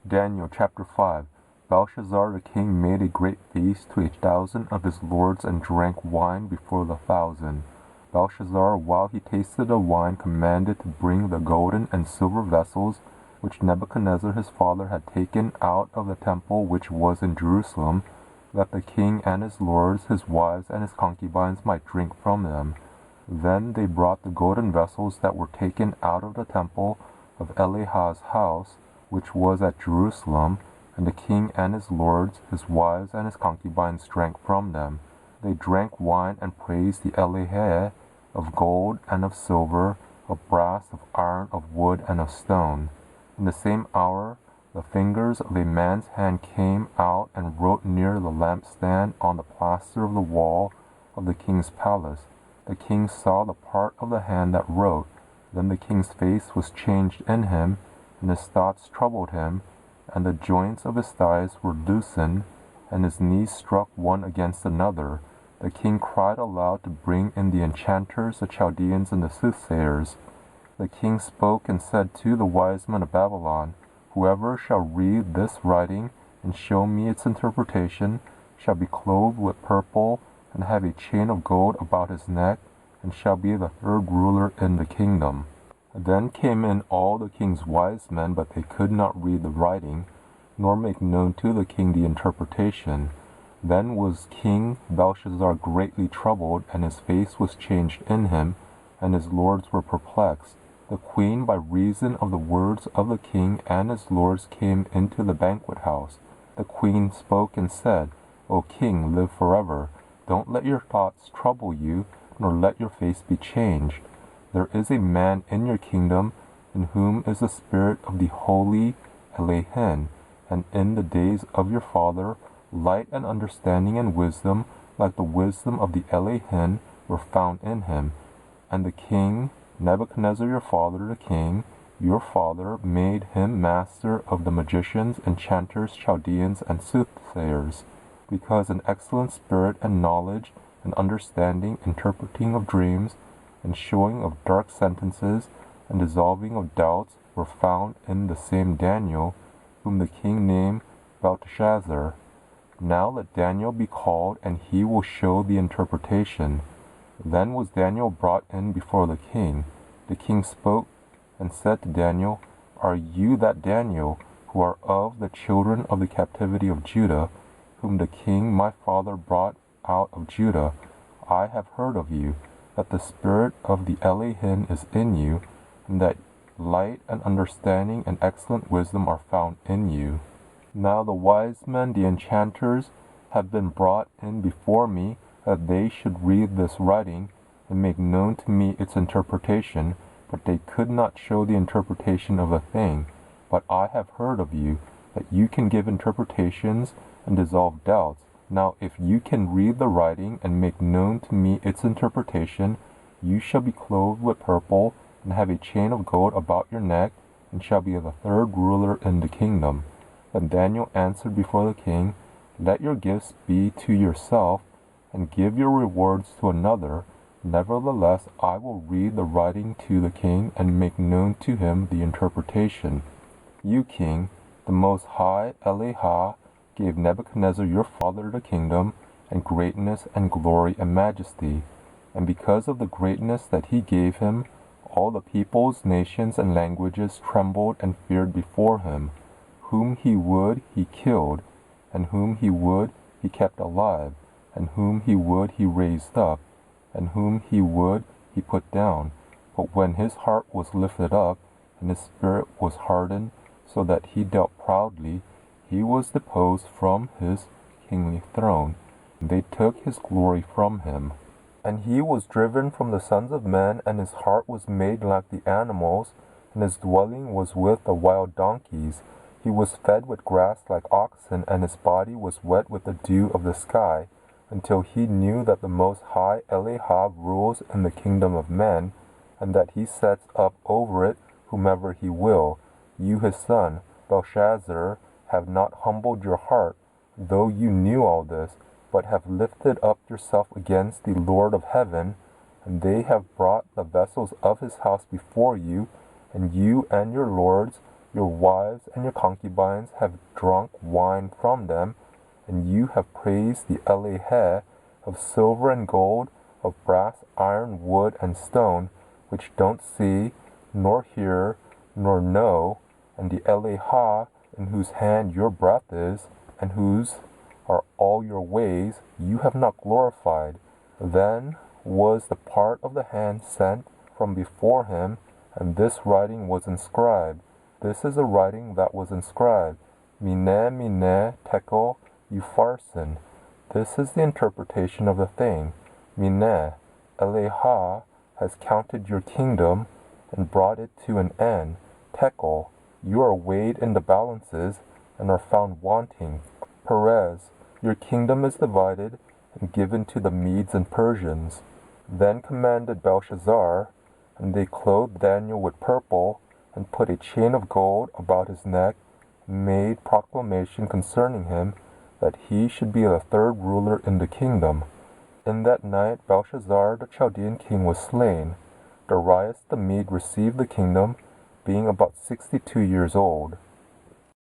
Daniel chapter 5. Belshazzar the king made a great feast to 1,000 of his lords and drank wine before the 1,000. Belshazzar, while he tasted the wine, commanded to bring the golden and silver vessels which Nebuchadnezzar his father had taken out of the temple which was in Jerusalem, that the king and his lords, his wives, and his concubines might drink from them. Then they brought the golden vessels that were taken out of the temple of Elihah's house, which was at Jerusalem, and the king and his lords, his wives, and his concubines drank from them. They drank wine and praised the Eloheh of gold and of silver, of brass, of iron, of wood, and of stone. In the same hour the fingers of a man's hand came out and wrote near the lampstand on the plaster of the wall of the king's palace. The king saw the part of the hand that wrote. Then the king's face was changed in him, and his thoughts troubled him, and the joints of his thighs were loosened, and his knees struck one against another. The king cried aloud to bring in the enchanters, the Chaldeans, and the soothsayers. The king spoke and said to the wise men of Babylon, Whoever shall read this writing and show me its interpretation shall be clothed with purple and have a chain of gold about his neck, and shall be the third ruler in the kingdom. Then came in all the king's wise men, but they could not read the writing, nor make known to the king the interpretation. Then was King Belshazzar greatly troubled, and his face was changed in him, and his lords were perplexed. The queen, by reason of the words of the king and his lords, came into the banquet house. The queen spoke and said, O king, live forever. Don't let your thoughts trouble you, nor let your face be changed. There is a man in your kingdom in whom is the spirit of the holy Elohim, and in the days of your father light and understanding and wisdom, like the wisdom of the Elohim, were found in him. And the king Nebuchadnezzar your father, the king, your father, made him master of the magicians, enchanters, Chaldeans, and soothsayers, because an excellent spirit and knowledge and understanding, interpreting of dreams, and showing of dark sentences, and dissolving of doubts were found in the same Daniel, whom the king named Belteshazzar. Now let Daniel be called, and he will show the interpretation. Then was Daniel brought in before the king. The king spoke and said to Daniel, Are you that Daniel, who are of the children of the captivity of Judah, whom the king my father brought out of Judah? I have heard of you, that the spirit of the Elohim is in you, and that light and understanding and excellent wisdom are found in you. Now the wise men, the enchanters, have been brought in before me, that they should read this writing, and make known to me its interpretation, but they could not show the interpretation of a thing. But I have heard of you, that you can give interpretations and dissolve doubts. Now if you can read the writing and make known to me its interpretation, you shall be clothed with purple, and have a chain of gold about your neck, and shall be the third ruler in the kingdom. Then Daniel answered before the king, Let your gifts be to yourself, and give your rewards to another. Nevertheless, I will read the writing to the king, and make known to him the interpretation. You, king, the Most High Elohah, gave Nebuchadnezzar your father the kingdom, and greatness, and glory, and majesty. And because of the greatness that he gave him, all the peoples, nations, and languages trembled and feared before him. Whom he would, he killed, and whom he would, he kept alive, and whom he would, he raised up, and whom he would, he put down. But when his heart was lifted up, and his spirit was hardened, so that he dealt proudly, he was deposed from his kingly throne, and they took his glory from him. And he was driven from the sons of men, and his heart was made like the animals, and his dwelling was with the wild donkeys. He was fed with grass like oxen, and his body was wet with the dew of the sky, until he knew that the Most High Elohah rules in the kingdom of men, and that he sets up over it whomever he will. You, his son, Belshazzar, have not humbled your heart, though you knew all this, but have lifted up yourself against the Lord of heaven, and they have brought the vessels of his house before you, and you and your lords, Your wives and your concubines have drunk wine from them, and you have praised the ekah of silver and gold, of brass, iron, wood, and stone, which don't see, nor hear, nor know, and the ekah, in whose hand your breath is, and whose are all your ways, you have not glorified. Then was the part of the hand sent from before him, and this writing was inscribed. This is a writing that was inscribed. Mineh, mineh, tekel, upharsin. This is the interpretation of the thing. Mineh, ekah has counted your kingdom and brought it to an end. Tekel, you are weighed in the balances and are found wanting. Perez, your kingdom is divided and given to the Medes and Persians. Then commanded Belshazzar, and they clothed Daniel with purple, and put a chain of gold about his neck, and made proclamation concerning him, that he should be the third ruler in the kingdom. In that night Belshazzar the Chaldean king was slain. Darius the Mede received the kingdom, being about 62 years old.